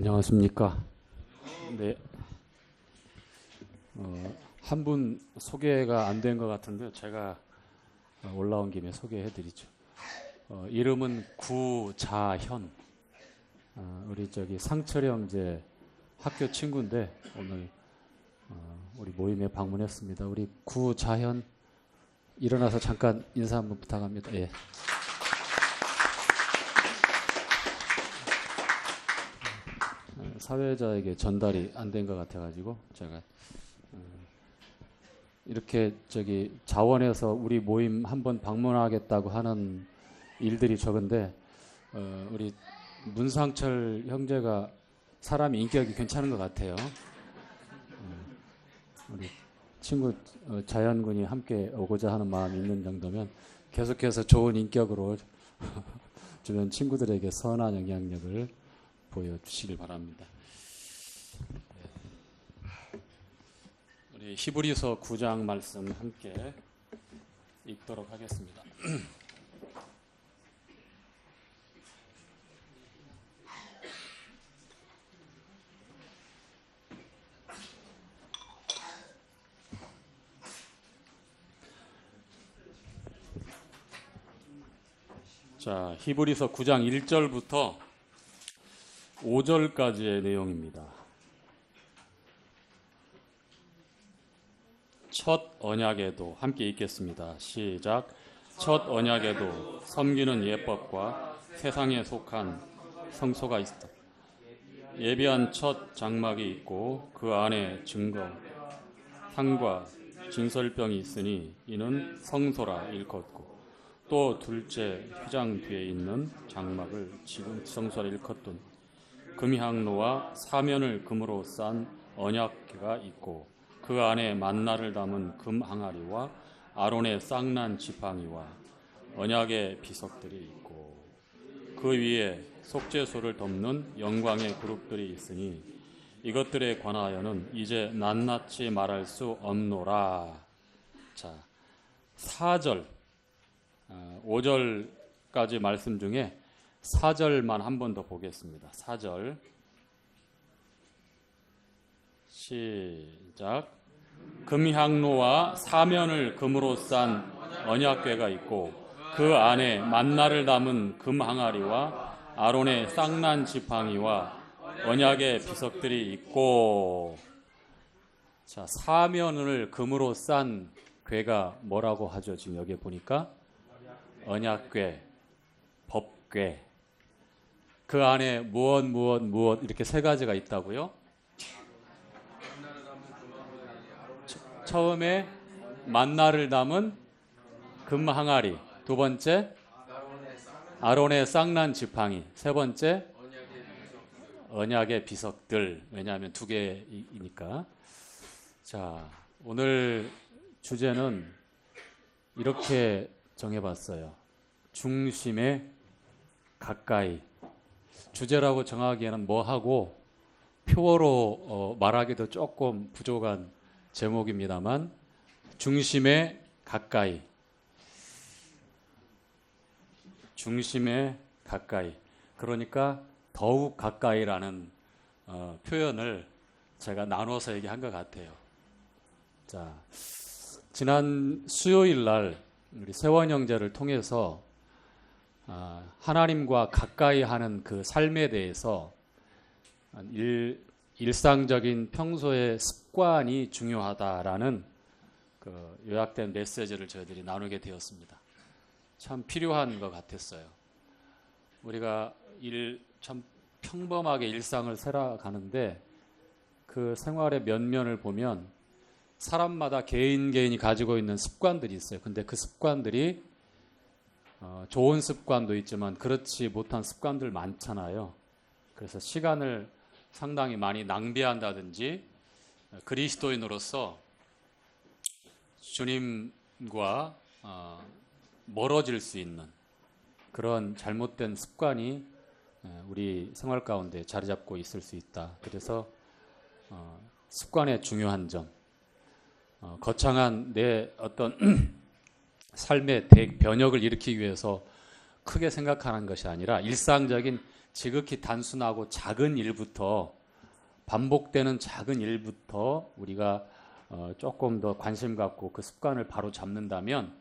안녕하십니까. 네, 한 분 소개가 안 된 것 같은데 제가 올라온 김에 소개해드리죠. 이름은 구자현. 우리 상철형 제 학교 친구인데 오늘 우리 모임에 방문했습니다. 우리 구자현 일어나서 잠깐 인사 한번 부탁합니다. 예. 사회자에게 전달이 안 된 것 같아가지고 제가 이렇게 자원에서 우리 모임 한번 방문하겠다고 하는 일들이 적은데 우리 문상철 형제가 사람이 인격이 괜찮은 것 같아요. 우리 친구 자연군이 함께 오고자 하는 마음이 있는 정도면 계속해서 좋은 인격으로 주변 친구들에게 선한 영향력을 보여주시길 바랍니다. 우리 히브리서 9장 말씀 함께 읽도록 하겠습니다. 자, 히브리서 9장 1절부터 5절까지의 내용입니다. 첫 언약에도 함께 읽겠습니다. 시작. 첫 언약에도 섬기는 예법과 세상에 속한 성소가 있다. 예비한 첫 장막이 있고 그 안에 증거, 상과 진설병이 있으니 이는 성소라 일컫고 또 둘째 휘장 뒤에 있는 장막을 지금 성소라 일컫던 금향로와 사면을 금으로 싼 언약궤가 있고 그 안에 만나를 담은 금 항아리와 아론의 쌍난 지팡이와 언약의 비석들이 있고 그 위에 속죄소를 덮는 영광의 그룹들이 있으니 이것들에 관하여는 이제 낱낱이 말할 수 없노라. 자, 4절 5절까지 말씀 중에 4절만 한 번 더 보겠습니다. 4절 시작. 금향로와 사면을 금으로 싼 언약궤가 있고 그 안에 만나를 담은 금 항아리와 아론의 쌍난 지팡이와 언약의 비석들이 있고. 자, 사면을 금으로 싼 궤가 뭐라고 하죠? 지금 여기에 보니까 언약궤, 법궤. 그 안에 무엇 이렇게 세 가지가 있다고요? 처음에 만나를 담은 금 항아리, 두 번째 아론의 쌍난 지팡이, 세 번째 언약의 비석들. 왜냐하면 두 개이니까. 자, 오늘 주제는 이렇게 정해봤어요. 중심에 가까이. 주제라고 정하기에는 뭐하고 표어로 말하기도 조금 부족한 제목입니다만 중심에 가까이. 중심에 가까이. 그러니까 더욱 가까이라는 표현을 제가 나눠서 얘기한 것 같아요. 자, 지난 수요일 날 우리 세원 형제를 통해서 하나님과 가까이 하는 그 삶에 대해서 일상적인 평소의 습관이 중요하다라는 그 요약된 메시지를 저희들이 나누게 되었습니다. 참 필요한 것 같았어요. 우리가 참 평범하게 일상을 살아가는데 그 생활의 면면을 보면 사람마다 개인이 가지고 있는 습관들이 있어요. 근데 그 습관들이 좋은 습관도 있지만 그렇지 못한 습관들 많잖아요. 그래서 시간을 상당히 많이 낭비한다든지 그리스도인으로서 주님과 멀어질 수 있는 그런 잘못된 습관이 우리 생활 가운데 자리 잡고 있을 수 있다. 그래서 습관의 중요한 점, 거창한 내 어떤 삶의 변혁을 일으키기 위해서 크게 생각하는 것이 아니라 일상적인 지극히 단순하고 작은 일부터, 반복되는 작은 일부터 우리가 조금 더 관심 갖고 그 습관을 바로 잡는다면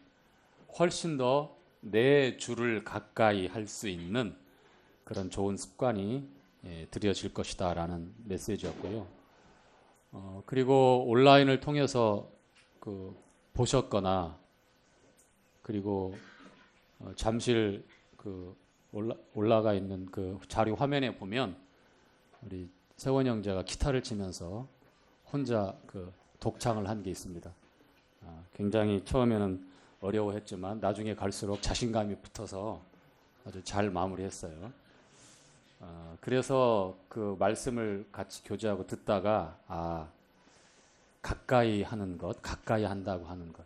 훨씬 더 내 주를 가까이 할 수 있는 그런 좋은 습관이 들여질 것이다라는 메시지였고요. 그리고 온라인을 통해서 보셨거나 그리고 잠실 올라가 있는 그 자료 화면에 보면 우리 세원 형제가 기타를 치면서 혼자 독창을 한 게 있습니다. 굉장히 처음에는 어려워했지만 나중에 갈수록 자신감이 붙어서 아주 잘 마무리했어요. 그래서 그 말씀을 같이 교제하고 듣다가 가까이 하는 것, 가까이 한다고 하는 것.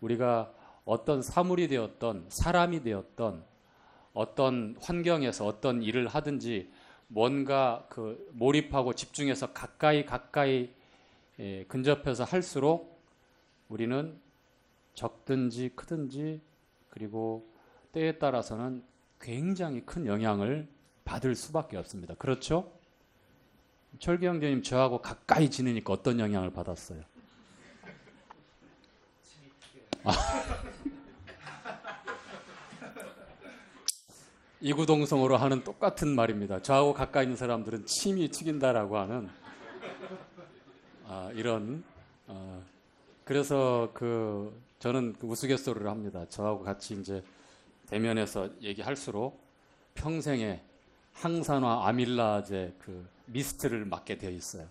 우리가 어떤 사물이 되었던 사람이 되었던 어떤 환경에서 어떤 일을 하든지 뭔가 몰입하고 집중해서 가까이 근접해서 할수록 우리는 적든지 크든지 그리고 때에 따라서는 굉장히 큰 영향을 받을 수밖에 없습니다. 그렇죠? 철기 형제님 저하고 가까이 지내니까 어떤 영향을 받았어요? 이구동성으로 하는 똑같은 말입니다. 저하고 가까이 있는 사람들은 침이 튀긴다라고 하는 이런 그래서 저는 우스갯소리를 합니다. 저하고 같이 이제 대면해서 얘기할수록 평생에 항산화 아밀라제 미스트를 맞게 되어 있어요.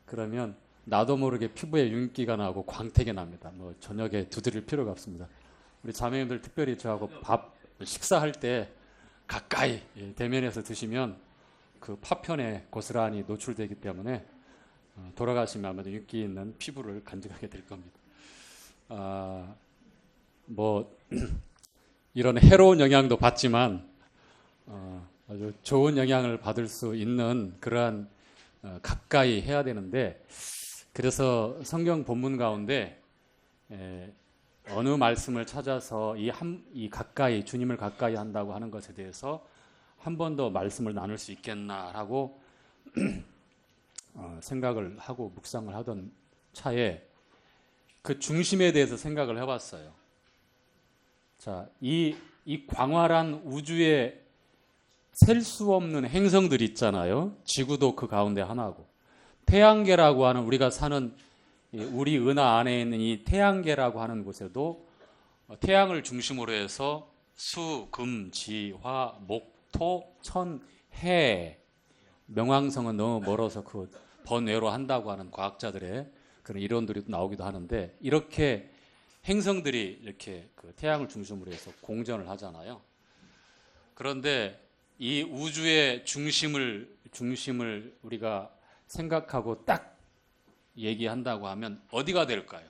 그러면 나도 모르게 피부에 윤기가 나고 광택이 납니다. 뭐 저녁에 두드릴 필요가 없습니다. 우리 자매님들 특별히 저하고 식사할 때 가까이 대면해서 드시면 그 파편에 고스란히 노출되기 때문에 돌아가시면 아마도 윤기 있는 피부를 간직하게 될 겁니다. 뭐 이런 해로운 영향도 받지만 아주 좋은 영향을 받을 수 있는 그러한 가까이 해야 되는데 그래서 성경 본문 가운데 어느 말씀을 찾아서 이 가까이 주님을 가까이 한다고 하는 것에 대해서 한 번 더 말씀을 나눌 수 있겠나라고 생각을 하고 묵상을 하던 차에 그 중심에 대해서 생각을 해봤어요. 자, 이 광활한 우주에 셀 수 없는 행성들이 있잖아요. 지구도 그 가운데 하나고 태양계라고 하는 우리가 사는 우리 은하 안에 있는 이 태양계라고 하는 곳에도 태양을 중심으로 해서 수, 금, 지, 화, 목, 토, 천, 해 명왕성은 너무 멀어서 번외로 한다고 하는 과학자들의 그런 이론들이 나오기도 하는데 이렇게 행성들이 이렇게 태양을 중심으로 해서 공전을 하잖아요. 그런데 이 우주의 중심을 우리가 생각하고 딱 얘기한다고 하면 어디가 될까요?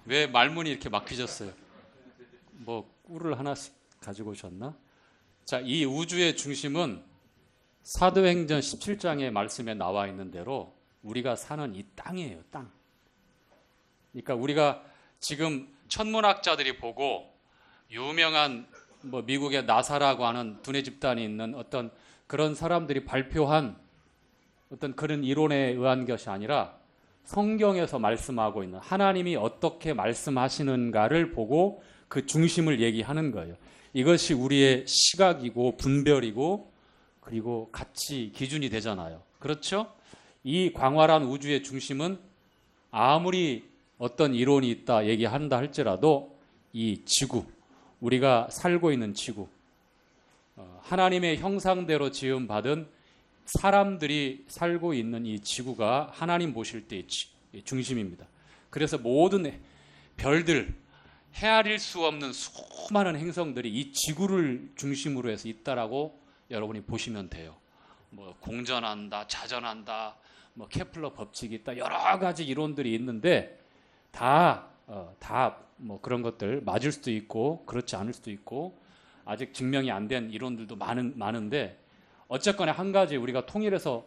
왜 말문이 이렇게 막히셨어요? 뭐 꿀을 하나씩 가지고 오셨나? 자, 이 우주의 중심은 사도행전 17장의 말씀에 나와 있는 대로 우리가 사는 이 땅이에요. 땅. 그러니까 우리가 지금 천문학자들이 보고 유명한 미국의 나사라고 하는 두뇌 집단이 있는 어떤 그런 사람들이 발표한 어떤 그런 이론에 의한 것이 아니라 성경에서 말씀하고 있는 하나님이 어떻게 말씀하시는가를 보고 그 중심을 얘기하는 거예요. 이것이 우리의 시각이고 분별이고 그리고 가치 기준이 되잖아요. 그렇죠? 이 광활한 우주의 중심은 아무리 어떤 이론이 있다 얘기한다 할지라도 이 지구, 우리가 살고 있는 지구, 하나님의 형상대로 지음받은 사람들이 살고 있는 이 지구가 하나님 보실 때의 중심입니다. 그래서 모든 별들, 헤아릴 수 없는 수많은 행성들이 이 지구를 중심으로 해서 있다라고 여러분이 보시면 돼요. 공전한다, 자전한다, 케플러 법칙이 있다, 여러 가지 이론들이 있는데 다 그런 것들 맞을 수도 있고 그렇지 않을 수도 있고 아직 증명이 안 된 이론들도 많은데 어쨌거나 한 가지 우리가 통일해서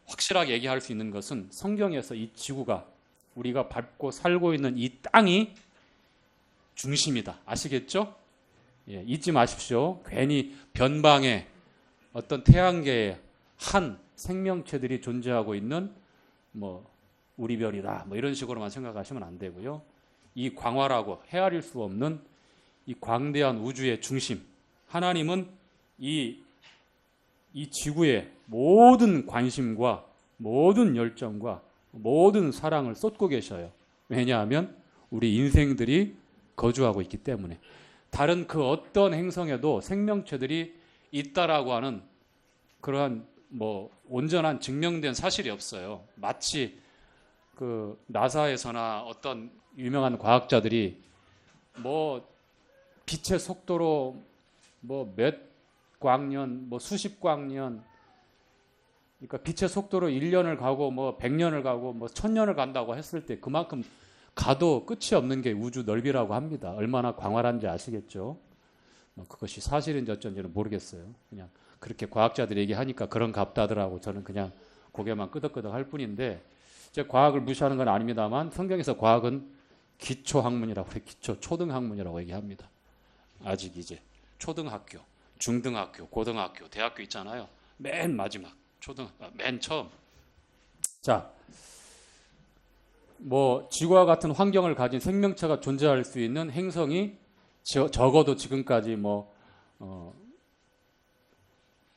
확실하게 얘기할 수 있는 것은 성경에서 이 지구가 우리가 밟고 살고 있는 이 땅이 중심이다. 아시겠죠? 예, 잊지 마십시오. 괜히 변방에 어떤 태양계에 한 생명체들이 존재하고 있는 뭐 우리 별이다. 뭐 이런 식으로만 생각하시면 안 되고요. 이 광활하고 헤아릴 수 없는 이 광대한 우주의 중심, 하나님은 이 지구의 모든 관심과 모든 열정과 모든 사랑을 쏟고 계셔요. 왜냐하면 우리 인생들이 거주하고 있기 때문에. 다른 그 어떤 행성에도 생명체들이 있다라고 하는 그러한 뭐 온전한 증명된 사실이 없어요. 마치 그 나사에서나 어떤 유명한 과학자들이 뭐 빛의 속도로 뭐 몇 광년, 뭐 수십 광년, 그러니까 빛의 속도로 1년을 가고 뭐 100년을 가고 뭐 1000년을 간다고 했을 때 그만큼 가도 끝이 없는 게 우주 넓이라고 합니다. 얼마나 광활한지 아시겠죠? 뭐 그것이 사실인지 어쩐지는 모르겠어요. 그냥 그렇게 과학자들이 얘기하니까 그런 갑다더라고. 저는 그냥 고개만 끄덕끄덕 할 뿐인데, 제가 과학을 무시하는 건 아닙니다만 성경에서 과학은 기초학문이라고 해요. 기초 초등학문이라고 얘기합니다. 아직 이제 초등학교, 중등학교, 고등학교, 대학교 있잖아요. 맨 마지막 맨 처음. 자, 뭐 지구와 같은 환경을 가진 생명체가 존재할 수 있는 행성이 적어도 지금까지 뭐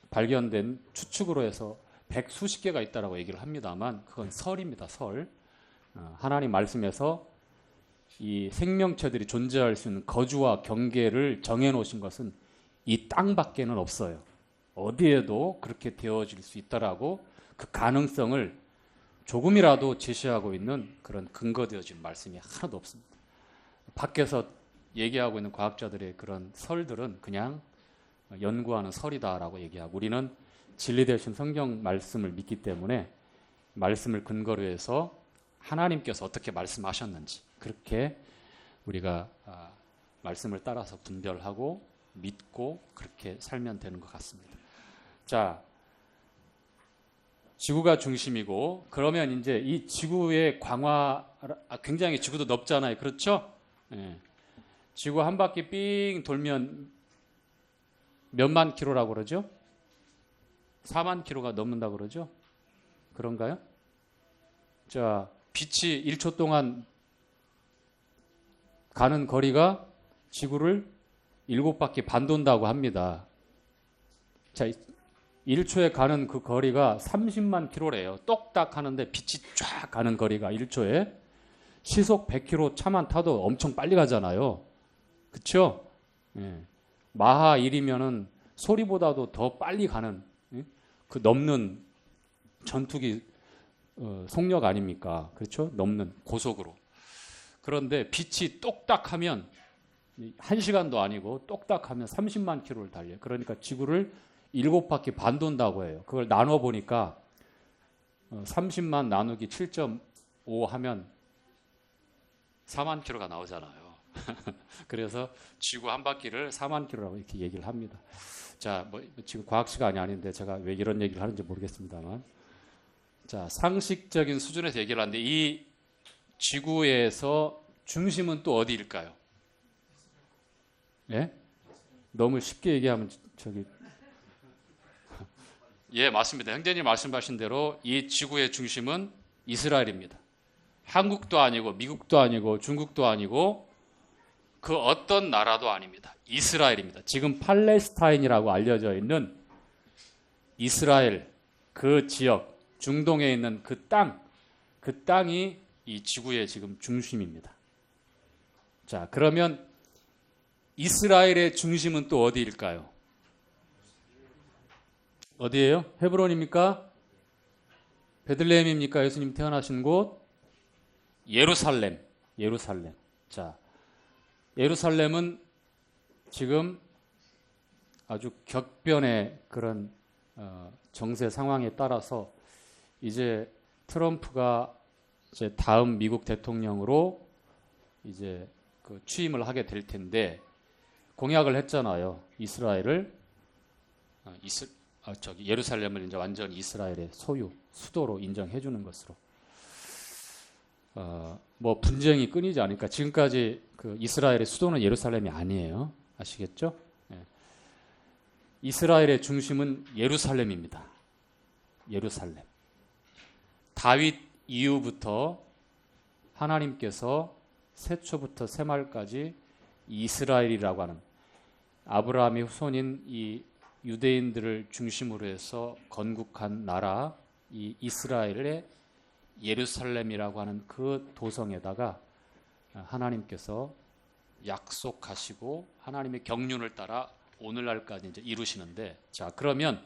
발견된 추측으로 해서 백수십 개가 있다라고 얘기를 합니다만 그건 설입니다. 설. 하나님 말씀에서 이 생명체들이 존재할 수 있는 거주와 경계를 정해놓으신 것은 이 땅밖에는 없어요. 어디에도 그렇게 되어질 수 있다라고 그 가능성을 조금이라도 제시하고 있는 그런 근거되어진 말씀이 하나도 없습니다. 밖에서 얘기하고 있는 과학자들의 그런 설들은 그냥 연구하는 설이다라고 얘기하고, 우리는 진리 되신 성경 말씀을 믿기 때문에 말씀을 근거로 해서 하나님께서 어떻게 말씀하셨는지 그렇게 우리가 말씀을 따라서 분별하고 믿고 그렇게 살면 되는 것 같습니다. 자, 지구가 중심이고, 그러면 이제 이 지구의 굉장히 지구도 넓잖아요. 그렇죠? 예. 지구 한 바퀴 삥 돌면 몇만 킬로라고 그러죠? 4만 킬로가 넘는다고 그러죠? 그런가요? 자, 빛이 1초 동안 가는 거리가 지구를 7바퀴 반 돈다고 합니다. 자, 1초에 가는 그 거리가 30만 킬로래요. 똑딱 하는데 빛이 쫙 가는 거리가 1초에 시속 100km 차만 타도 엄청 빨리 가잖아요. 그렇죠? 예. 마하 1이면은 소리보다도 더 빨리 가는, 예? 그 넘는 전투기 속력 아닙니까? 그렇죠? 넘는 고속으로. 그런데 빛이 똑딱하면 1시간도 아니고 똑딱하면 30만 킬로를 달려요. 그러니까 지구를 7바퀴 반 돈다고 해요. 그걸 나눠 보니까 30만 나누기 7.5 하면 4만 킬로가 나오잖아요. 그래서 지구 한 바퀴를 4만 킬로라고 이렇게 얘기를 합니다. 자, 뭐 지금 과학 시간이 아닌데 제가 왜 이런 얘기를 하는지 모르겠습니다만, 자, 상식적인 수준에서 얘기를 하는데 이 지구에서 중심은 또 어디일까요? 예? 너무 쉽게 얘기하면 저기 예, 맞습니다. 형제님 말씀하신 대로 이 지구의 중심은 이스라엘입니다. 한국도 아니고 미국도 아니고 중국도 아니고 그 어떤 나라도 아닙니다. 이스라엘입니다. 지금 팔레스타인이라고 알려져 있는 이스라엘 그 지역, 중동에 있는 그 땅이 이 지구의 지금 중심입니다. 자, 그러면 이스라엘의 중심은 또 어디일까요? 어디예요? 헤브론입니까? 베들레헴입니까? 예수님 태어나신 곳? 예루살렘. 자, 예루살렘은 지금 아주 격변의 그런 정세 상황에 따라서 이제 트럼프가 이제 다음 미국 대통령으로 이제 그 취임을 하게 될 텐데 공약을 했잖아요. 이스라엘을 예루살렘을 이제 완전히 이스라엘의 소유 수도로 인정해 주는 것으로. 뭐 분쟁이 끊이지 않으니까 지금까지 그 이스라엘의 수도는 예루살렘이 아니에요. 아시겠죠? 예. 이스라엘의 중심은 예루살렘입니다. 예루살렘. 다윗 이후부터 하나님께서 세초부터 세말까지 이스라엘이라고 하는 아브라함의 후손인 이 유대인들을 중심으로 해서 건국한 나라 이 이스라엘의 예루살렘이라고 하는 그 도성에다가 하나님께서 약속하시고 하나님의 경륜을 따라 오늘날까지 이제 이루시는데, 자, 그러면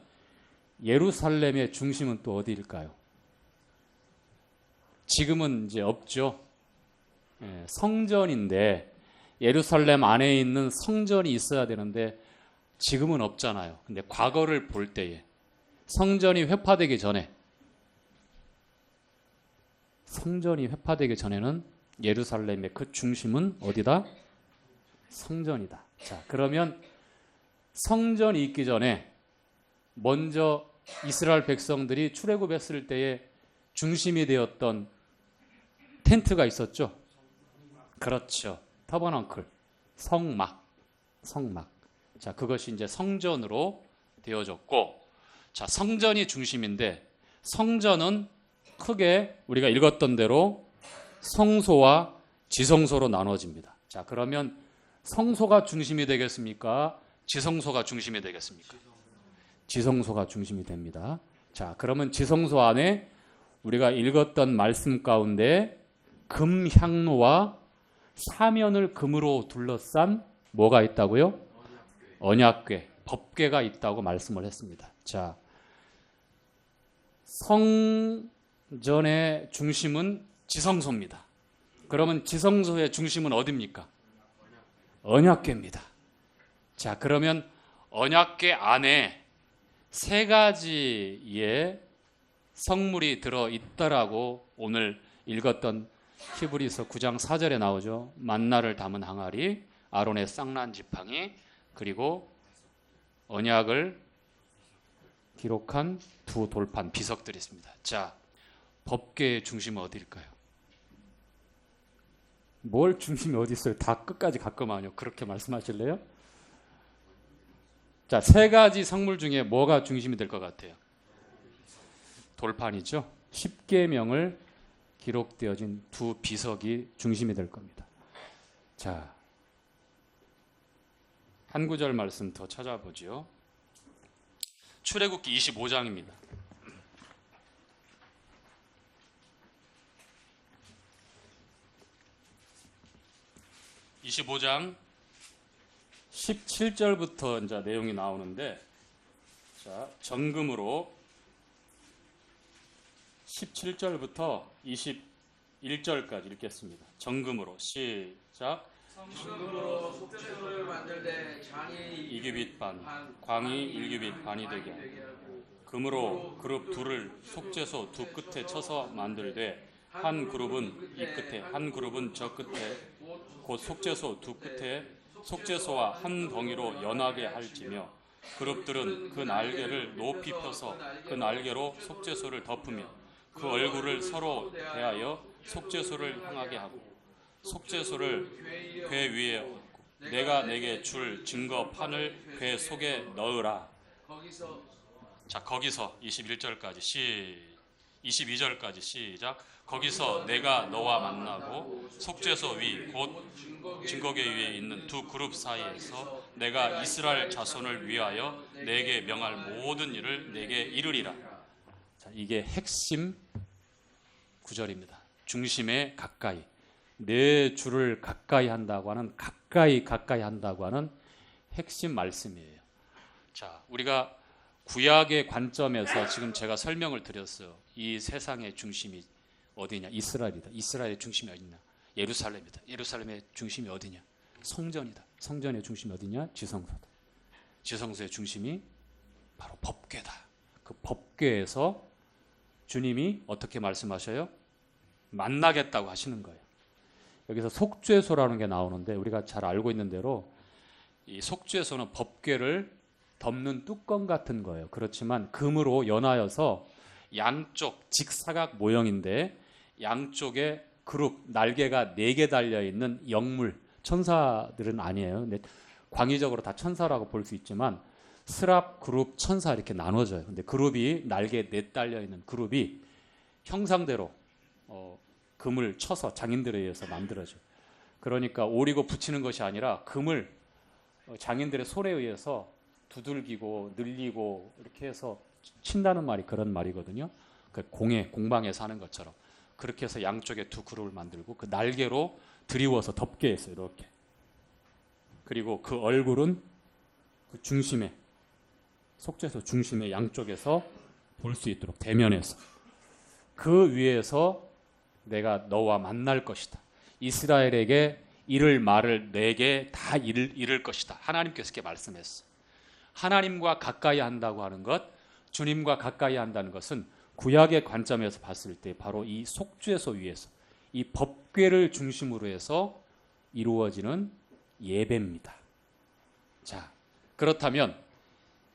예루살렘의 중심은 또 어디일까요? 지금은 이제 없죠. 성전인데 예루살렘 안에 있는 성전이 있어야 되는데 지금은 없잖아요. 근데 과거를 볼 때에 성전이 회파되기 전에는 예루살렘의 그 중심은 어디다? 성전이다. 자, 그러면 성전이 있기 전에 먼저 이스라엘 백성들이 출애굽했을 때에 중심이 되었던 텐트가 있었죠. 그렇죠. 터버넌클, 성막. 자, 그것이 이제 성전으로 되어졌고, 자, 성전이 중심인데 성전은 크게 우리가 읽었던 대로 성소와 지성소로 나눠집니다. 자, 그러면 성소가 중심이 되겠습니까? 지성소가 중심이 되겠습니까? 지성소가 중심이 됩니다. 자, 그러면 지성소 안에 우리가 읽었던 말씀 가운데 금향로와 사면을 금으로 둘러싼 뭐가 있다고요? 언약궤, 법궤가 있다고 말씀을 했습니다. 자, 성전의 중심은 지성소입니다. 그러면 지성소의 중심은 어디입니까? 언약궤입니다. 자, 그러면 언약궤 안에 세 가지의 성물이 들어있다라고 오늘 읽었던 히브리서 9장 4절에 나오죠. 만나를 담은 항아리, 아론의 쌍난 지팡이, 그리고 언약을 기록한 두 돌판, 비석들이 있습니다. 자, 법궤의 중심은 어디일까요? 뭘 중심이 어디 있어요? 다 끝까지 갔구만요. 그렇게 말씀하실래요? 자, 세 가지 성물 중에 뭐가 중심이 될 것 같아요? 돌판이죠. 십계명을 기록되어진 두 비석이 중심이 될 겁니다. 자, 한 구절 말씀 더 찾아보죠. 출애굽기 25장입니다. 25장 17절부터 이제 내용이 나오는데, 자, 정금으로 17절부터 21절까지 읽겠습니다. 정금으로 시작. 정금으로 속죄소를 만들되 장이 이규빗 반, 광이 1규빗 반이 되게 하고, 금으로 그룹 둘을 속죄소 두 끝에 쳐서 만들되 한 그룹은 이 끝에 한 그룹은 저 끝에 곧 속죄소 두 끝에 속죄소와 한 덩이로 연하게 할지며, 그룹들은 그 날개를 높이 펴서 그 날개로 속죄소를 덮으며 그 얼굴을 서로 대하여 속죄소를 향하게 하고 속죄소를 궤 위에 얹고 내가 내게 줄 증거판을 궤 속에 넣으라. 자, 거기서 21절까지 22절까지 시작. 거기서 내가 너와 만나고 속죄소 위 곧 증거궤 위에 있는 두 그룹 사이에서 내가 이스라엘 자손을 위하여 내게 명할 모든 일을 내게 이르리라. 자, 이게 핵심 구절입니다. 중심에 가까이, 내 주를 가까이 한다고 하는, 가까이 한다고 하는 핵심 말씀이에요. 자, 우리가 구약의 관점에서 지금 제가 설명을 드렸어요. 이 세상의 중심이 어디냐? 이스라엘이다. 이스라엘의 중심이 어디냐? 예루살렘이다. 예루살렘의 중심이 어디냐? 성전이다. 성전의 중심이 어디냐? 지성소다. 지성소의 중심이 바로 법궤다. 그 법궤에서 주님이 어떻게 말씀하셔요? 만나겠다고 하시는 거예요. 여기서 속죄소라는 게 나오는데, 우리가 잘 알고 있는 대로 이 속죄소는 법궤를 덮는 뚜껑 같은 거예요. 그렇지만 금으로 연하여서 양쪽 직사각 모형인데 양쪽에 그룹, 날개가 4개 달려 있는 영물, 천사들은 아니에요. 근데 광의적으로 다 천사라고 볼 수 있지만 스랍, 그룹, 천사 이렇게 나눠져요. 근데 그룹이 날개 4 달려 있는 그룹이 형상대로 금을 쳐서 장인들에 의해서 만들어져요. 그러니까 오리고 붙이는 것이 아니라 금을 장인들의 손에 의해서 두들기고 늘리고 이렇게 해서 친다는 말이 그런 말이거든요. 그 공방에서 하는 것처럼 그렇게 해서 양쪽에 2 그룹을 만들고 그 날개로 드리워서 덮게 했어요. 이렇게. 그리고 그 얼굴은 그 중심에, 속죄소 중심에 양쪽에서 볼 수 있도록 대면해서 그 위에서 내가 너와 만날 것이다. 이스라엘에게 이를 말을 내게 다 이를 것이다. 하나님께서 이렇게 말씀했어. 하나님과 가까이 한다고 하는 것, 주님과 가까이 한다는 것은 구약의 관점에서 봤을 때 바로 이 속죄소 위에서 이 법궤를 중심으로 해서 이루어지는 예배입니다. 자, 그렇다면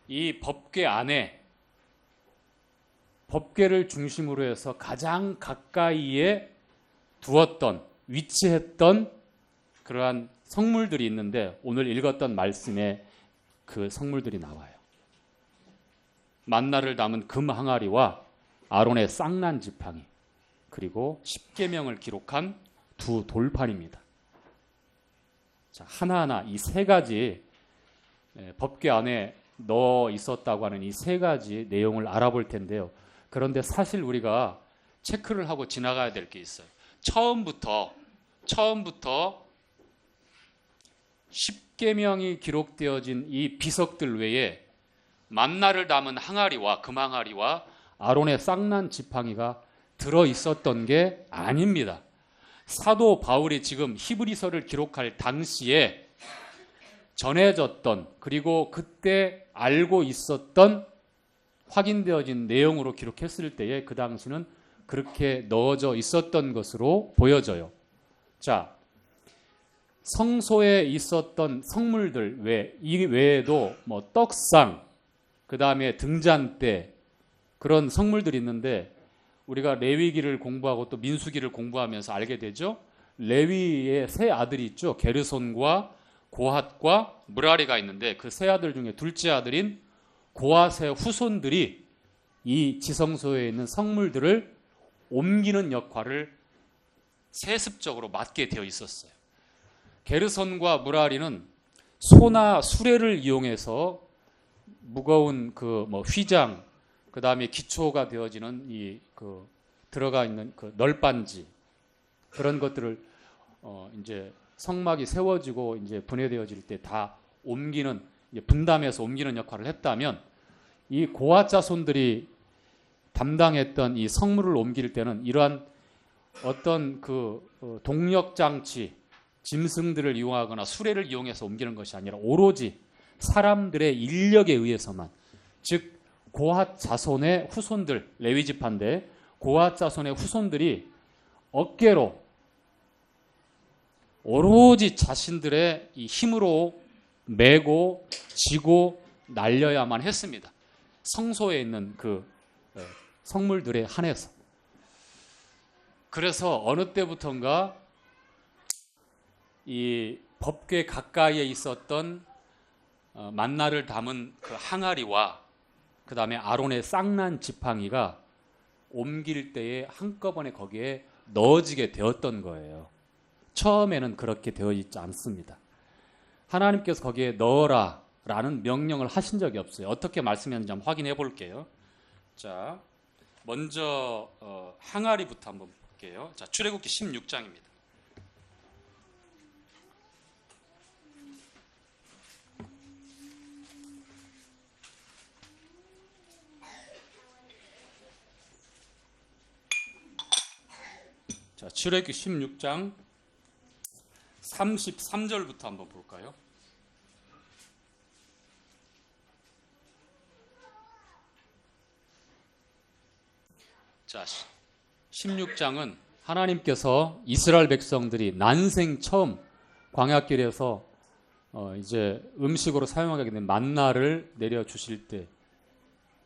이 법궤 안에 법궤를 중심으로 해서 가장 가까이에 두었던, 위치했던 그러한 성물들이 있는데 오늘 읽었던 말씀에 그 성물들이 나와요. 만나를 담은 금 항아리와 아론의 쌍난 지팡이, 그리고 십계명을 기록한 2 돌판입니다. 자, 하나하나 이 3가지 법궤 안에 넣어 있었다고 하는 이 3가지 내용을 알아볼 텐데요. 그런데 사실 우리가 체크를 하고 지나가야 될 게 있어요. 처음부터 십계명이 기록되어진 이 비석들 외에 만나를 담은 항아리와 금항아리와 아론의 쌍난 지팡이가 들어 있었던 게 아닙니다. 사도 바울이 지금 히브리서를 기록할 당시에 전해졌던, 그리고 그때 알고 있었던 확인되어진 내용으로 기록했을 때에 그 당시는 그렇게 넣어져 있었던 것으로 보여져요. 자, 성소에 있었던 성물들 이 외에도 뭐 떡상, 그 다음에 등잔대, 그런 성물들이 있는데 우리가 레위기를 공부하고 또 민수기를 공부하면서 알게 되죠. 레위의 3 아들이 있죠. 게르손과 고핫과 무라리가 있는데 그 3 아들 중에 둘째 아들인 고핫의 후손들이 이 지성소에 있는 성물들을 옮기는 역할을 세습적으로 맡게 되어 있었어요. 게르손과 무라리는 소나 수레를 이용해서 무거운 그 휘장, 그 다음에 기초가 되어지는 들어가 있는 그 널빤지, 그런 것들을 이제 성막이 세워지고 이제 분해되어질 때 다 옮기는, 이제 분담해서 옮기는 역할을 했다면, 이 고핫 자손들이 담당했던 이 성물을 옮길 때는 이러한 어떤 동력 장치, 짐승들을 이용하거나 수레를 이용해서 옮기는 것이 아니라 오로지 사람들의 인력에 의해서만, 즉 고핫 자손의 후손들, 레위 지파인데 고핫 자손의 후손들이 어깨로 오로지 자신들의 이 힘으로 메고 지고 날려야만 했습니다. 성소에 있는 그 성물들에 한해서. 그래서 어느 때부턴가 이 법궤 가까이에 있었던 만나를 담은 그 항아리와 그 다음에 아론의 쌍난 지팡이가 옮길 때에 한꺼번에 거기에 넣어지게 되었던 거예요. 처음에는 그렇게 되어 있지 않습니다. 하나님께서 거기에 넣어라 라는 명령을 하신 적이 없어요. 어떻게 말씀했는지 한번 확인해 볼게요. 자, 먼저 항아리부터 한번 볼게요. 자, 출애굽기 16장입니다. 자, 출애굽기 16장 33절부터 한번 볼까요? 자, 16장은 하나님께서 이스라엘 백성들이 난생 처음 광야길에서 이제 음식으로 사용하게 된 만나를 내려 주실 때,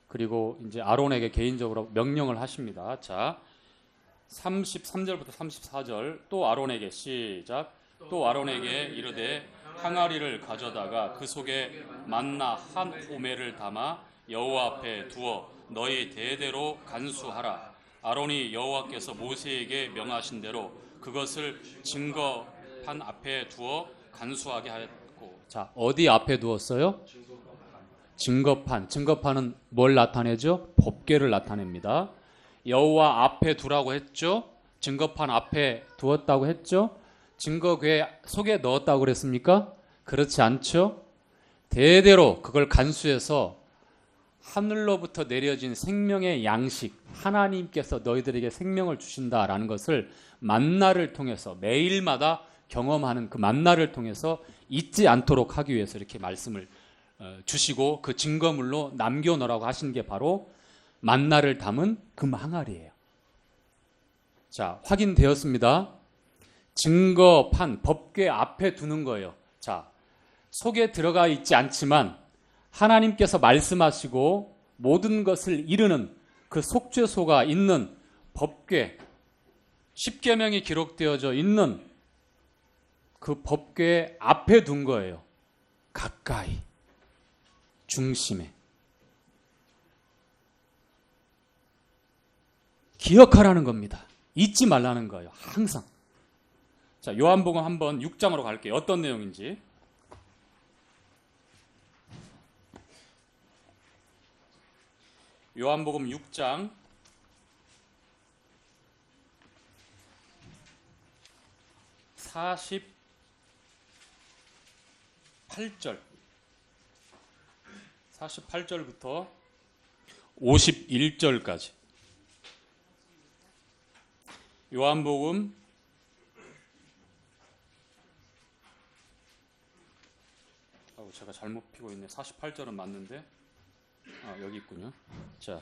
그리고 이제 아론에게 개인적으로 명령을 하십니다. 자, 33절부터 34절. 또 아론에게 시작. 또 아론에게 이르되 항아리를 가져다가 그 속에 만나 한 오멜을 담아 여호와 앞에 두어 너희 대대로 간수하라. 아론이 여호와께서 모세에게 명하신 대로 그것을 증거판 앞에 두어 간수하게 하였고. 자, 어디 앞에 두었어요? 증거판. 증거판은 뭘 나타내죠? 법궤를 나타냅니다. 여호와 앞에 두라고 했죠? 증거판 앞에 두었다고 했죠? 증거궤 속에 넣었다고 그랬습니까? 그렇지 않죠? 대대로 그걸 간수해서 하늘로부터 내려진 생명의 양식, 하나님께서 너희들에게 생명을 주신다라는 것을 만나를 통해서 매일마다 경험하는 그 만나를 통해서 잊지 않도록 하기 위해서 이렇게 말씀을 주시고 그 증거물로 남겨놓으라고 하신 게 바로 만나를 담은 금 항아리예요. 자, 확인되었습니다. 증거판, 법궤 앞에 두는 거예요. 자, 속에 들어가 있지 않지만 하나님께서 말씀하시고 모든 것을 이루는 그 속죄소가 있는 법궤, 십계명이 기록되어져 있는 그 법궤 앞에 둔 거예요. 가까이, 중심에. 기억하라는 겁니다. 잊지 말라는 거예요. 항상. 자, 요한복음 한번 6장으로 갈게요. 어떤 내용인지. 요한복음 6장 48절부터 51절까지. 요한복음 '제가 잘못 피고 있네. 48절은 맞는데. 여기 있군요. 자,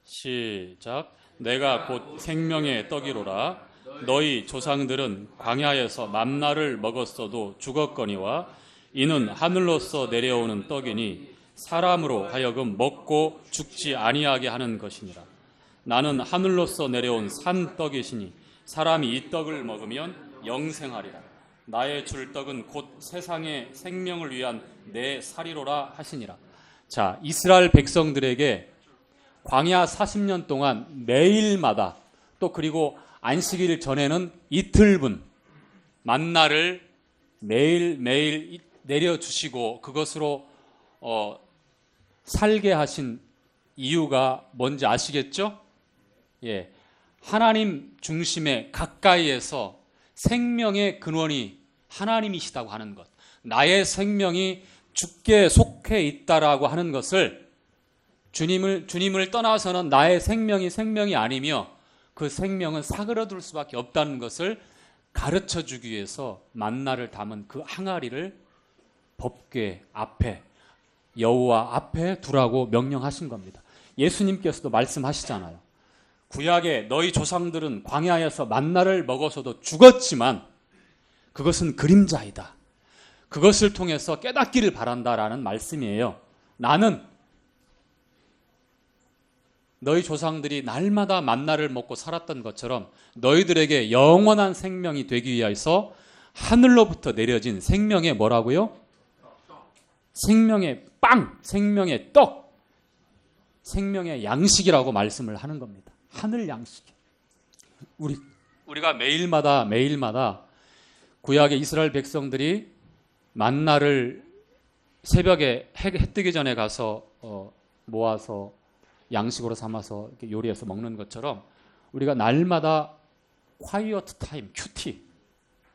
시작. 내가 곧 생명의 떡이로라. 너희 조상들은 광야에서 만나를 먹었어도 죽었거니와 이는 하늘로서 내려오는 떡이니 사람으로 하여금 먹고 죽지 아니하게 하는 것이니라. 나는 하늘로서 내려온 산 떡이시니 사람이 이 떡을 먹으면 영생하리라. 나의 줄 떡은 곧 세상의 생명을 위한 내 살이로라 하시니라. 자, 이스라엘 백성들에게 광야 40년 동안 매일마다 또 그리고 안식일 전에는 이틀분 만나를 매일매일 내려주시고 그것으로 살게 하신 이유가 뭔지 아시겠죠? 예, 하나님 중심에 가까이에서 생명의 근원이 하나님이시다고 하는 것, 나의 생명이 주께 속해 있다라고 하는 것을 주님을 떠나서는 나의 생명이 아니며 그 생명은 사그러들 수밖에 없다는 것을 가르쳐 주기 위해서 만나를 담은 그 항아리를 법궤 앞에 여호와 앞에 두라고 명령하신 겁니다. 예수님께서도 말씀하시잖아요. 구약에 너희 조상들은 광야에서 만나를 먹어서도 죽었지만 그것은 그림자이다. 그것을 통해서 깨닫기를 바란다라는 말씀이에요. 나는 너희 조상들이 날마다 만나를 먹고 살았던 것처럼 너희들에게 영원한 생명이 되기 위해서 하늘로부터 내려진 생명의 뭐라고요? 생명의 빵, 생명의 떡, 생명의 양식이라고 말씀을 하는 겁니다. 하늘 양식. 우리가 매일마다 구약의 이스라엘 백성들이 만나를 새벽에 해 뜨기 전에 가서 모아서 양식으로 삼아서 이렇게 요리해서 먹는 것처럼 우리가 날마다 quiet time, 큐티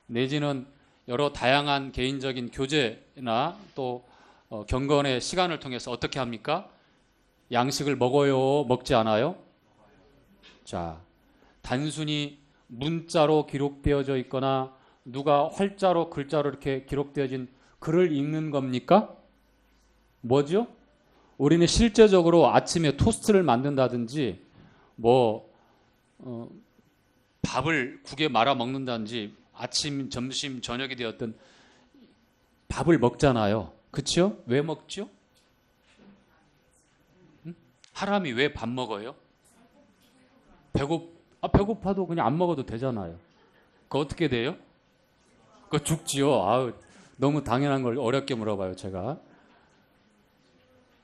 내지는 여러 다양한 개인적인 교제나 또 경건의 시간을 통해서 어떻게 합니까? 양식을 먹어요? 먹지 않아요? 자, 단순히 문자로 기록되어져 있거나 누가 활자로 글자로 이렇게 기록되어진 글을 읽는 겁니까? 뭐죠? 우리는 실제적으로 아침에 토스트를 만든다든지 밥을 국에 말아 먹는다든지 아침, 점심, 저녁이 되었던 밥을 먹잖아요. 그렇죠? 왜 먹죠? 사람이 왜 밥 먹어요? 배고파도 그냥 안 먹어도 되잖아요. 그 어떻게 돼요? 그거 죽지요. 아우, 너무 당연한 걸 어렵게 물어봐요, 제가.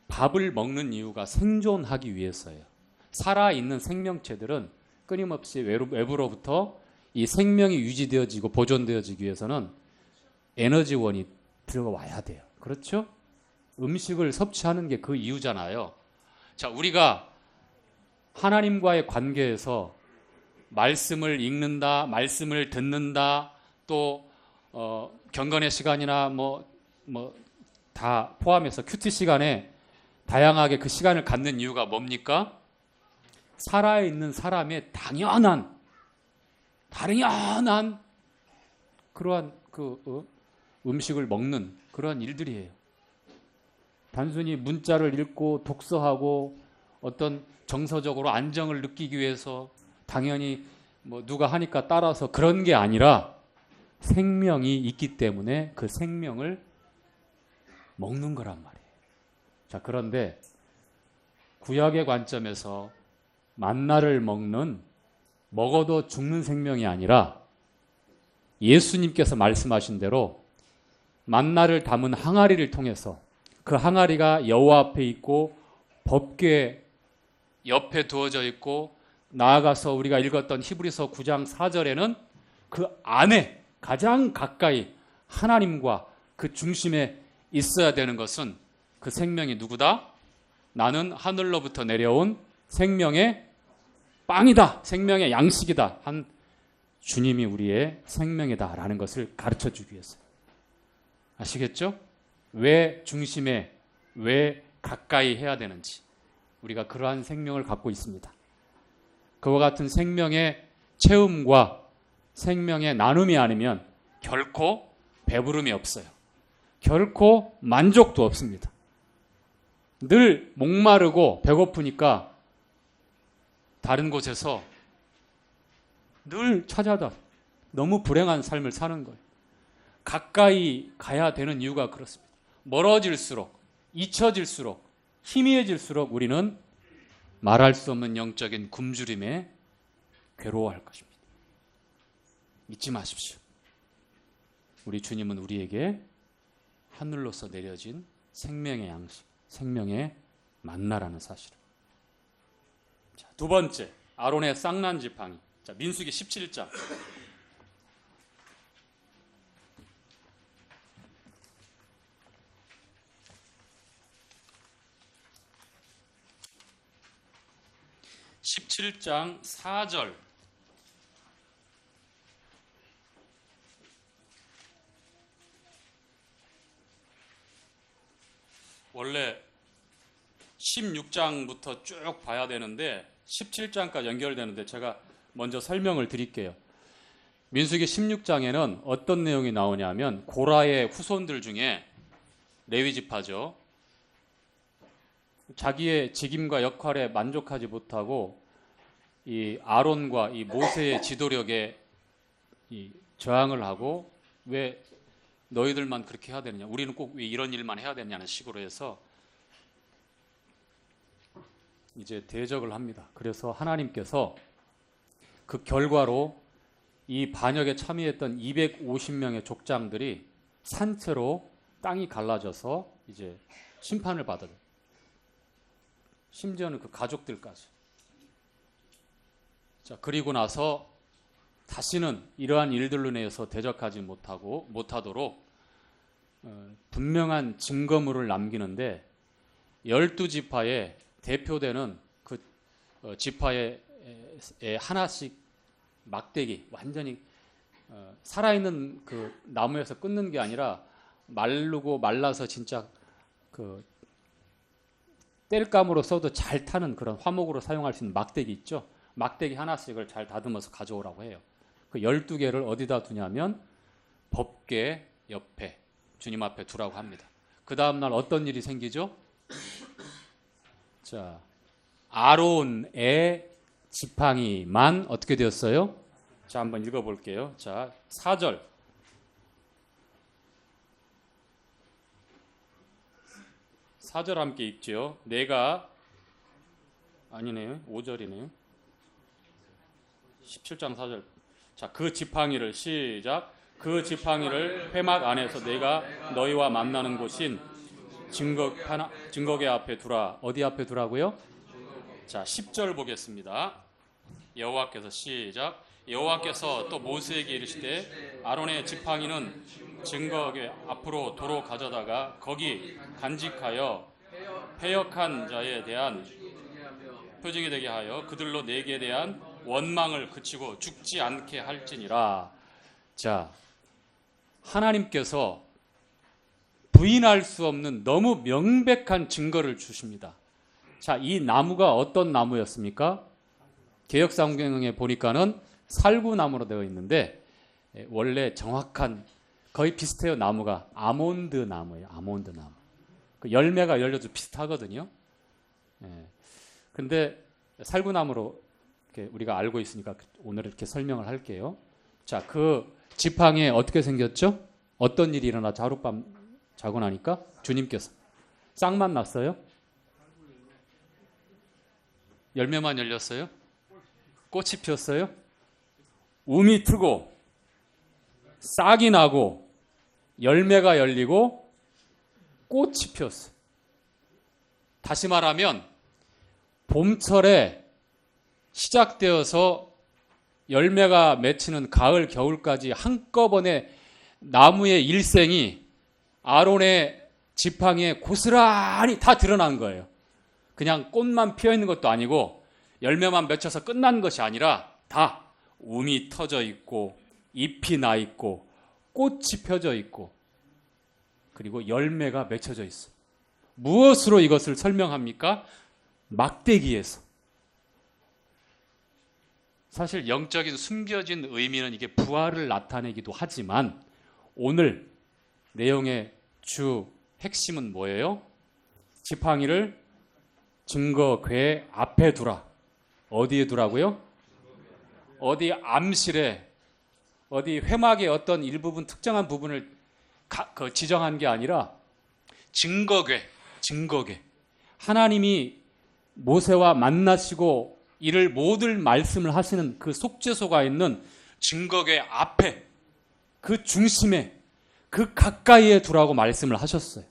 밥을 먹는 이유가 생존하기 위해서예요. 살아있는 생명체들은 끊임없이 외부로부터 이 생명이 유지되어지고 보존되어지기 위해서는 에너지원이 들어와야 돼요. 그렇죠? 음식을 섭취하는 게 그 이유잖아요. 자, 우리가 하나님과의 관계에서 말씀을 읽는다, 말씀을 듣는다, 또 경건의 시간이나 다 포함해서 큐티 시간에 다양하게 그 시간을 갖는 이유가 뭡니까? 살아있는 사람의 당연한 그러한 음식을 먹는 그러한 일들이에요. 단순히 문자를 읽고 독서하고 어떤 정서적으로 안정을 느끼기 위해서 당연히 누가 하니까 따라서 그런 게 아니라 생명이 있기 때문에 그 생명을 먹는 거란 말이에요. 자, 그런데 구약의 관점에서 만나를 먹어도 죽는 생명이 아니라 예수님께서 말씀하신 대로 만나를 담은 항아리를 통해서 그 항아리가 여호와 앞에 있고 법궤 옆에 두어져 있고 나아가서 우리가 읽었던 히브리서 9장 4절에는 그 안에 가장 가까이 하나님과 그 중심에 있어야 되는 것은 그 생명이 누구다? 나는 하늘로부터 내려온 생명의 빵이다. 생명의 양식이다. 한 주님이 우리의 생명이다라는 것을 가르쳐 주기 위해서. 아시겠죠? 왜 중심에, 왜 가까이 해야 되는지. 우리가 그러한 생명을 갖고 있습니다. 그와 같은 생명의 체험과 생명의 나눔이 아니면 결코 배부름이 없어요. 결코 만족도 없습니다. 늘 목마르고 배고프니까 다른 곳에서 늘 찾아다 너무 불행한 삶을 사는 거예요. 가까이 가야 되는 이유가 그렇습니다. 멀어질수록, 잊혀질수록, 희미해질수록 우리는 말할 수 없는 영적인 굶주림에 괴로워할 것입니다. 잊지 마십시오. 우리 주님은 우리에게 하늘로서 내려진 생명의 양식, 생명의 만나라는 사실을. 자, 두 번째, 아론의 쌍난 지팡이. 자, 민수기 17장. (17장) 4절. 원래 16장부터 쭉 봐야 되는데 17장까지 연결되는데 제가 먼저 설명을 드릴게요. 민수기 16장에는 어떤 내용이 나오냐면 고라의 후손들 중에 레위 지파죠. 자기의 직임과 역할에 만족하지 못하고 이 아론과 이 모세의 지도력에 저항을 하고 왜 너희들만 그렇게 해야 되느냐, 우리는 꼭 왜 이런 일만 해야 되냐는 식으로 해서 이제 대적을 합니다. 그래서 하나님께서 그 결과로 이 반역에 참여했던 250명의 족장들이 산채로 땅이 갈라져서 이제 심판을 받아요. 심지어는 그 가족들까지. 자, 그리고 나서 다시는 이러한 일들로 인해서 대적하지 못하도록 분명한 증거물을 남기는데 12지파의 대표되는 그 지파의 하나씩 막대기, 완전히 살아있는 그 나무에서 끊는 게 아니라 마르고 말라서 진짜 그 땔감으로 써도 잘 타는 그런 화목으로 사용할 수 있는 막대기 있죠. 막대기 하나씩을 잘 다듬어서 가져오라고 해요. 그 12개를 어디다 두냐면 법궤 옆에 주님 앞에 두라고 합니다. 그 다음 날 어떤 일이 생기죠? 자, 아론의 지팡이만 어떻게 되었어요? 자, 한번 읽어볼게요. 자, 4절. 4절 함께 읽죠. 내가 아니네요. 5절이네요. 17장 4절. 자, 그 지팡이를 시작. 그 지팡이를 회막 안에서 내가 너희와 만나는 곳인 증거계 앞에 두라. 어디 앞에 두라고요? 자, 10절 보겠습니다. 여호와께서 시작. 여호와께서 또 모세에게 이르시되 아론의 지팡이는 증거계 앞으로 도로 가져다가 거기 간직하여 패역한 자에 대한 표징이 되게 하여 그들로 내게 대한 원망을 그치고 죽지 않게 할지니라. 자, 하나님께서 부인할 수 없는 너무 명백한 증거를 주십니다. 자, 이 나무가 어떤 나무였습니까? 개역성경에 보니까는 살구나무로 되어 있는데 원래 정확한 거의 비슷해요. 나무가 아몬드 나무예요. 아몬드 나무. 그 열매가 열려도 비슷하거든요. 근데 살구나무로 이렇게 우리가 알고 있으니까 오늘 이렇게 설명을 할게요. 자, 그 지팡이에 어떻게 생겼죠? 어떤 일이 일어나죠? 하룻밤 자고 나니까 주님께서 싹만 났어요? 열매만 열렸어요? 꽃이 피었어요? 움이 트고 싹이 나고 열매가 열리고 꽃이 피었어요. 다시 말하면 봄철에 시작되어서 열매가 맺히는 가을, 겨울까지 한꺼번에 나무의 일생이 아론의 지팡이에 고스란히 다 드러난 거예요. 그냥 꽃만 피어 있는 것도 아니고 열매만 맺혀서 끝난 것이 아니라 다 움이 터져 있고 잎이 나 있고 꽃이 펴져 있고 그리고 열매가 맺혀져 있어요. 무엇으로 이것을 설명합니까? 막대기에서. 사실 영적인 숨겨진 의미는 이게 부활을 나타내기도 하지만 오늘 내용의 주 핵심은 뭐예요? 지팡이를 증거궤 앞에 두라. 어디에 두라고요? 어디 암실에, 어디 회막의 어떤 일부분, 특정한 부분을 지정한 게 아니라 증거궤. 하나님이 모세와 만나시고 이를 모든 말씀을 하시는 그 속죄소가 있는 증거궤 앞에, 그 중심에, 그 가까이에 두라고 말씀을 하셨어요.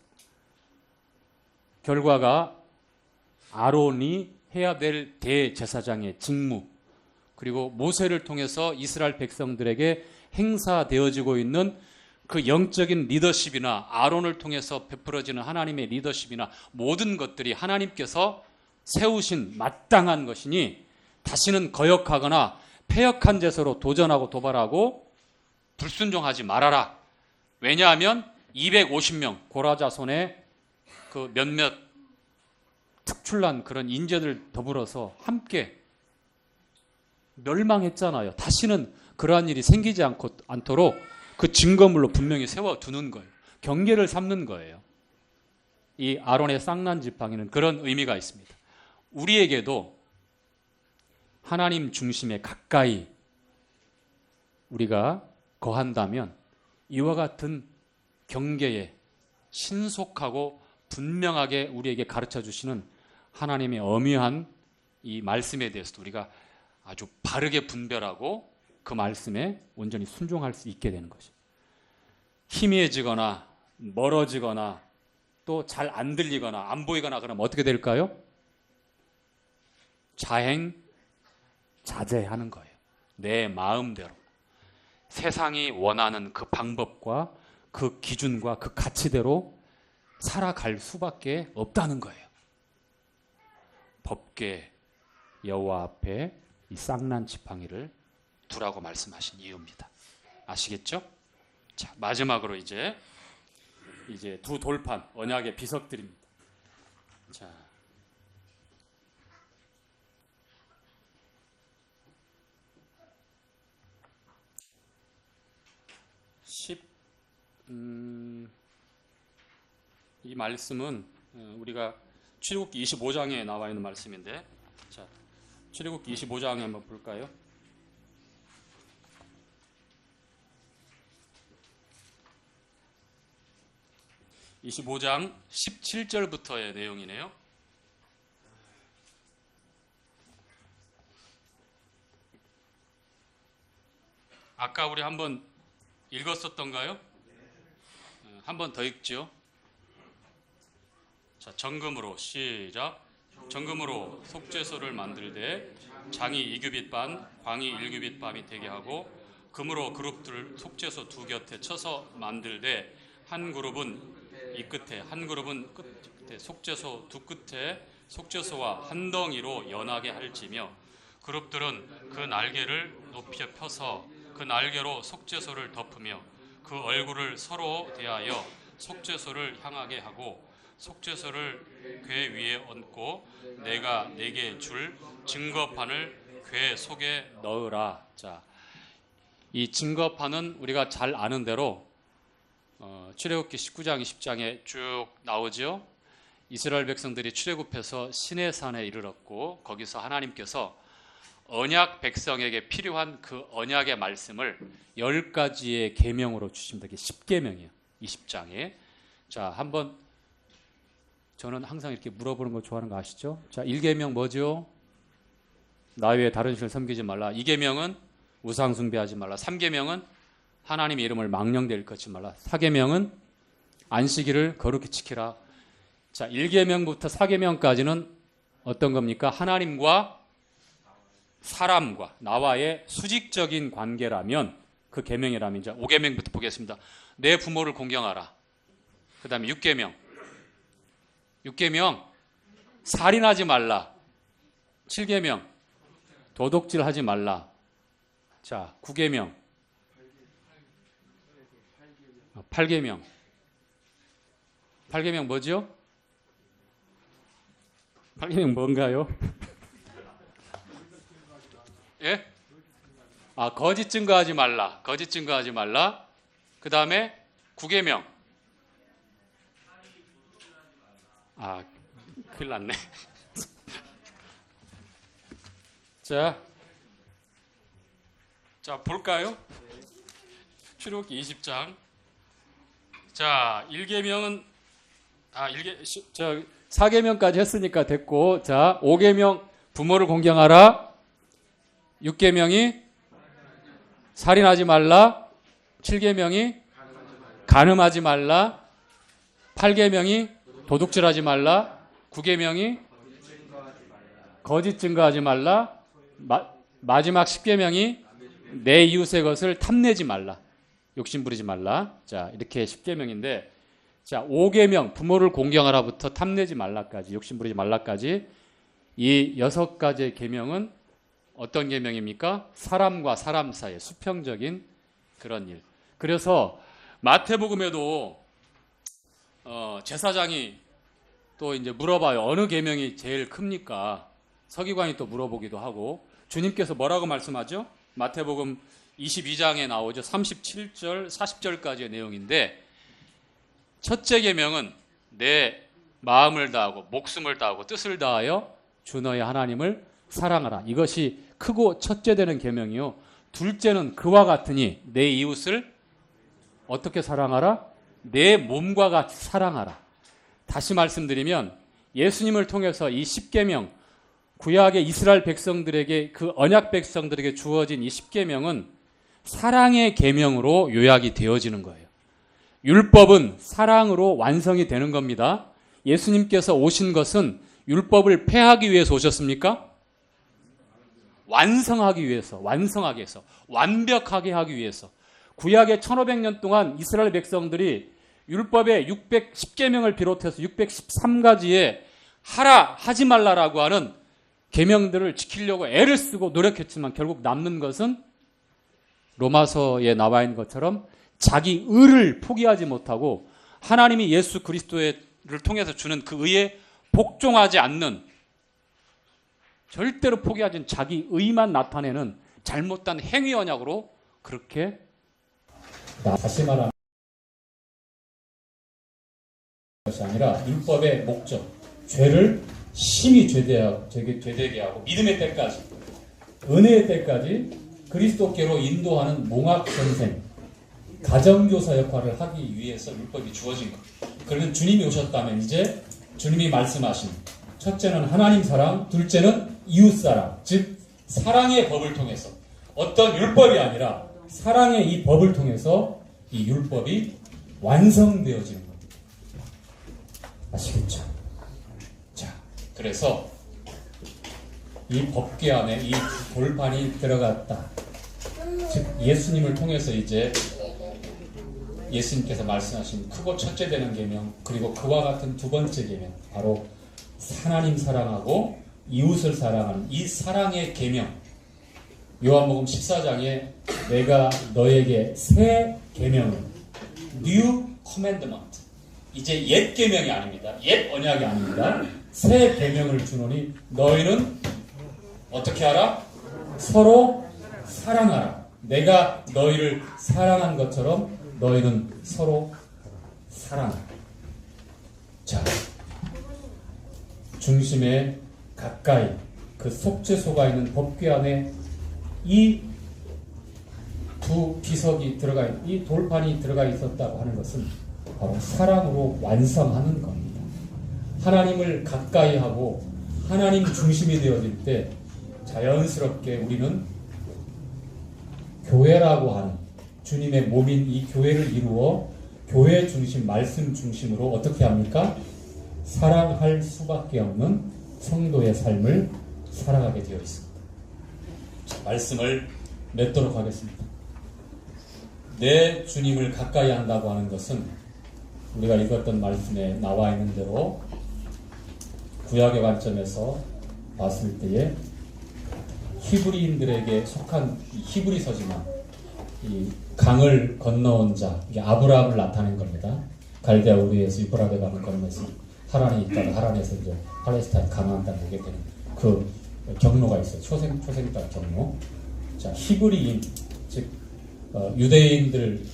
결과가 아론이 해야 될 대제사장의 직무, 그리고 모세를 통해서 이스라엘 백성들에게 행사되어지고 있는 그 영적인 리더십이나 아론을 통해서 베풀어지는 하나님의 리더십이나 모든 것들이 하나님께서 세우신 마땅한 것이니 다시는 거역하거나 패역한 제사로 도전하고 도발하고 불순종하지 말아라. 왜냐하면 250명 고라 자손의 그 몇몇 특출난 그런 인재들 더불어서 함께 멸망했잖아요. 다시는 그러한 일이 생기지 않도록 그 증거물로 분명히 세워두는 거예요. 경계를 삼는 거예요. 이 아론의 쌍난 지팡이는 그런 의미가 있습니다. 우리에게도 하나님 중심에 가까이 우리가 거한다면 이와 같은 경계에 신속하고 분명하게 우리에게 가르쳐 주시는 하나님의 엄연한 이 말씀에 대해서도 우리가 아주 바르게 분별하고 그 말씀에 온전히 순종할 수 있게 되는 것이죠. 희미해지거나 멀어지거나 또 잘 안 들리거나 안 보이거나 그러면 어떻게 될까요? 자행자제하는 거예요. 내 마음대로. 세상이 원하는 그 방법과 그 기준과 그 가치대로 살아갈 수밖에 없다는 거예요. 법궤 여호와 앞에 이 쌍난 지팡이를 두라고 말씀하신 이유입니다. 아시겠죠? 자, 마지막으로 이제 두 돌판 언약의 비석들입니다. 자, 10, 이 말씀은 우리가 출애굽기 25장에 나와 있는 말씀인데, 자, 출애굽기 25장에 한번 볼까요? (25장) 17절부터의 내용이네요. 아까 우리 한번 읽었었던가요? 한 번 더 읽죠. 자, 정금으로 시작. 정금으로 속죄소를 만들되 장이 2규빗 반, 광이 1규빗 반이 되게 하고 금으로 그룹들을 속죄소 두 곁에 쳐서 만들되 한 그룹은 이 끝에, 한 그룹은 끝에, 속죄소 두 끝에 속죄소와 한 덩이로 연하게 할지며 그룹들은 그 날개를 높이 펴서 그 날개로 속죄소를 덮으며 그 얼굴을 서로 대하여 속죄소를 향하게 하고 속죄소를 궤 위에 얹고 내가 내게 줄 증거판을 궤 속에 넣으라. 자, 이 증거판은 우리가 잘 아는 대로 출애굽기 19장 20장에 쭉 나오죠. 이스라엘 백성들이 출애굽해서 시내산에 이르렀고 거기서 하나님께서 언약 백성에게 필요한 그 언약의 말씀을 10가지의 계명으로 주십니다. 이게 10계명이에요. 20장에. 자, 한번 저는 항상 이렇게 물어보는 거 좋아하는 거 아시죠? 자, 1계명 뭐죠? 나 외에 다른 신을 섬기지 말라. 2계명은 우상 숭배하지 말라. 3계명은 하나님의 이름을 망령되이 일컫지 말라. 4계명은 안식일을 거룩히 지키라. 자, 1계명부터 4계명까지는 어떤 겁니까? 하나님과 사람과 나와의 수직적인 관계라면 그 계명이라면 이제 5계명부터 보겠습니다. 내 부모를 공경하라. 그 다음에 6계명 살인하지 말라. 7계명 도둑질하지 말라. 자, 9계명 8계명 뭐죠? 8계명 뭔가요? 예? 거짓 증거하지 말라. 거짓 증거하지 말라. 그 다음에 9계명. 큰일 났네. 자, 볼까요? 출애굽기 20장. 자, 1계명은 4계명까지 했으니까 됐고, 자, 5계명 부모를 공경하라. 6계명이 살인하지 말라. 7계명이 간음하지 말라. 8계명이 도둑질하지 말라. 9계명이 거짓 증거하지 말라. 마지막 10계명이 내 이웃의 것을 탐내지 말라. 욕심 부리지 말라. 자, 이렇게 10계명인데, 자, 5계명 부모를 공경하라부터 탐내지 말라까지, 욕심 부리지 말라까지 이 6가지의 계명은 어떤 계명입니까? 사람과 사람 사이의 수평적인 그런 일. 그래서 마태복음에도 제사장이 또 이제 물어봐요. 어느 계명이 제일 큽니까? 서기관이 또 물어보기도 하고 주님께서 뭐라고 말씀하죠? 마태복음 22장에 나오죠. 37절, 40절까지의 내용인데 첫째 계명은 내 마음을 다하고 목숨을 다하고 뜻을 다하여 주 너의 하나님을 사랑하라. 이것이 크고 첫째 되는 계명이요. 둘째는 그와 같으니 내 이웃을 어떻게 사랑하라? 내 몸과 같이 사랑하라. 다시 말씀드리면 예수님을 통해서 이 10계명, 구약의 이스라엘 백성들에게, 그 언약 백성들에게 주어진 이 10계명은 사랑의 계명으로 요약이 되어지는 거예요. 율법은 사랑으로 완성이 되는 겁니다. 예수님께서 오신 것은 율법을 폐하기 위해서 오셨습니까? 완성하기 위해서, 완벽하게 하기 위해서. 구약의 1500년 동안 이스라엘 백성들이 율법의 610계명을 비롯해서 613가지의 하라, 하지 말라라고 하는 계명들을 지키려고 애를 쓰고 노력했지만 결국 남는 것은 로마서에 나와 있는 것처럼 자기 의를 포기하지 못하고 하나님이 예수 그리스도를 통해서 주는 그 의에 복종하지 않는, 절대로 포기하지 않는 자기 의만 나타내는 잘못된 행위 언약으로 그렇게, 다시 말하면 것이 아니라 율법의 목적, 죄를 심히 죄되게 하고 믿음의 때까지, 은혜의 때까지 그리스도께로 인도하는 몽학전생, 가정교사 역할을 하기 위해서 율법이 주어진 것. 그러면 주님이 오셨다면 이제 주님이 말씀하신 첫째는 하나님 사랑, 둘째는 이웃 사랑, 즉 사랑의 법을 통해서 어떤 율법이 아니라 사랑의 이 법을 통해서 이 율법이 완성되어지는 겁니다. 아시겠죠? 자, 그래서 이 법궤 안에 이 돌판이 들어갔다. 즉 예수님을 통해서 이제 예수님께서 말씀하신 크고 첫째 되는 계명, 그리고 그와 같은 두 번째 계명, 바로 하나님 사랑하고 이웃을 사랑하는 이 사랑의 계명. 요한복음 14장에 내가 너에게 새 계명을, New Commandment, 이제 옛 계명이 아닙니다. 옛 언약이 아닙니다. 새 계명을 주노니 너희는 어떻게 하라? 서로 사랑하라. 내가 너희를 사랑한 것처럼 너희는 서로 사랑하라. 자, 중심에 가까이 그 속죄소가 있는 법궤 안에 이 두 비석이 들어가 있는, 이 돌판이 들어가 있었다고 하는 것은 바로 사랑으로 완성하는 겁니다. 하나님을 가까이 하고 하나님 중심이 되어질 때 자연스럽게 우리는 교회라고 하는 주님의 몸인 이 교회를 이루어 교회 중심, 말씀 중심으로 어떻게 합니까? 사랑할 수밖에 없는 성도의 삶을 살아가게 되어 있습니다. 자, 말씀을 맺도록 하겠습니다. 내 주님을 가까이 한다고 하는 것은 우리가 읽었던 말씀에 나와 있는 대로 구약의 관점에서 봤을 때에 히브리인들에게 속한 히브리서지만 이 강을 건너온 자, 이게 아브라함을 나타낸 겁니다. 갈대아 우르에서 유브라데 강을 건너서 하란에 있다가 하란에서 이제 팔레스타인 가나안 땅에 오게 되는 그 경로가 있어요. 초생 땅 경로. 자, 히브리인, 즉 유대인들,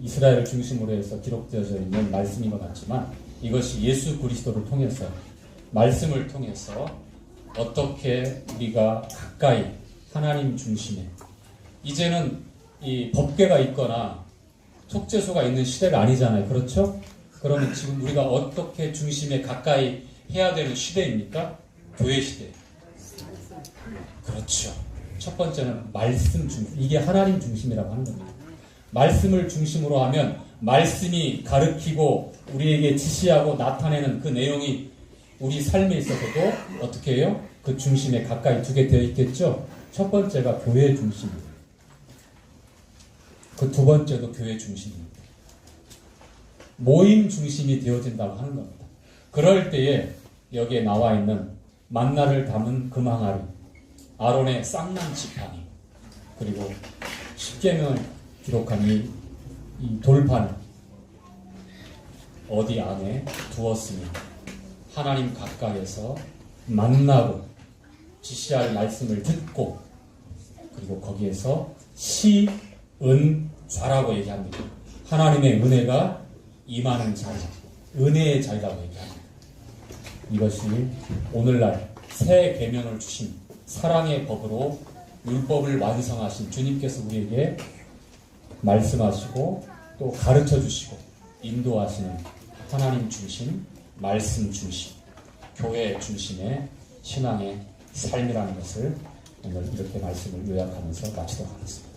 이스라엘을 중심으로 해서 기록되어져 있는 말씀인 것 같지만 이것이 예수 그리스도를 통해서, 말씀을 통해서 어떻게 우리가 가까이 하나님 중심에, 이제는 이 법궤가 있거나 속죄소가 있는 시대가 아니잖아요. 그렇죠? 그러면 지금 우리가 어떻게 중심에 가까이 해야 되는 시대입니까? 교회 시대. 그렇죠. 첫 번째는 말씀 중심. 이게 하나님 중심이라고 하는 겁니다. 말씀을 중심으로 하면 말씀이 가르치고 우리에게 지시하고 나타내는 그 내용이 우리 삶에 있어서도 어떻게 해요? 그 중심에 가까이 두게 되어 있겠죠? 첫 번째가 교회 중심입니다. 그 두 번째도 교회 중심입니다. 모임 중심이 되어진다고 하는 겁니다. 그럴 때에 여기에 나와 있는 만나를 담은 금항아리, 아론의 쌍난 지팡이, 그리고 십계명을 기록한 이 돌판 어디 안에 두었으니 하나님 가까이에서 만나고 지시할 말씀을 듣고, 그리고 거기에서 시은좌라고 얘기합니다. 하나님의 은혜가 임하는 자리, 은혜의 자리라고 얘기합니다. 이것이 오늘날 새 계명을 주신 사랑의 법으로 율법을 완성하신 주님께서 우리에게 말씀하시고 또 가르쳐 주시고 인도하시는 하나님 중심, 말씀 중심, 교회 중심의 신앙의 삶이라는 것을 오늘 이렇게 말씀을 요약하면서 마치도록 하겠습니다.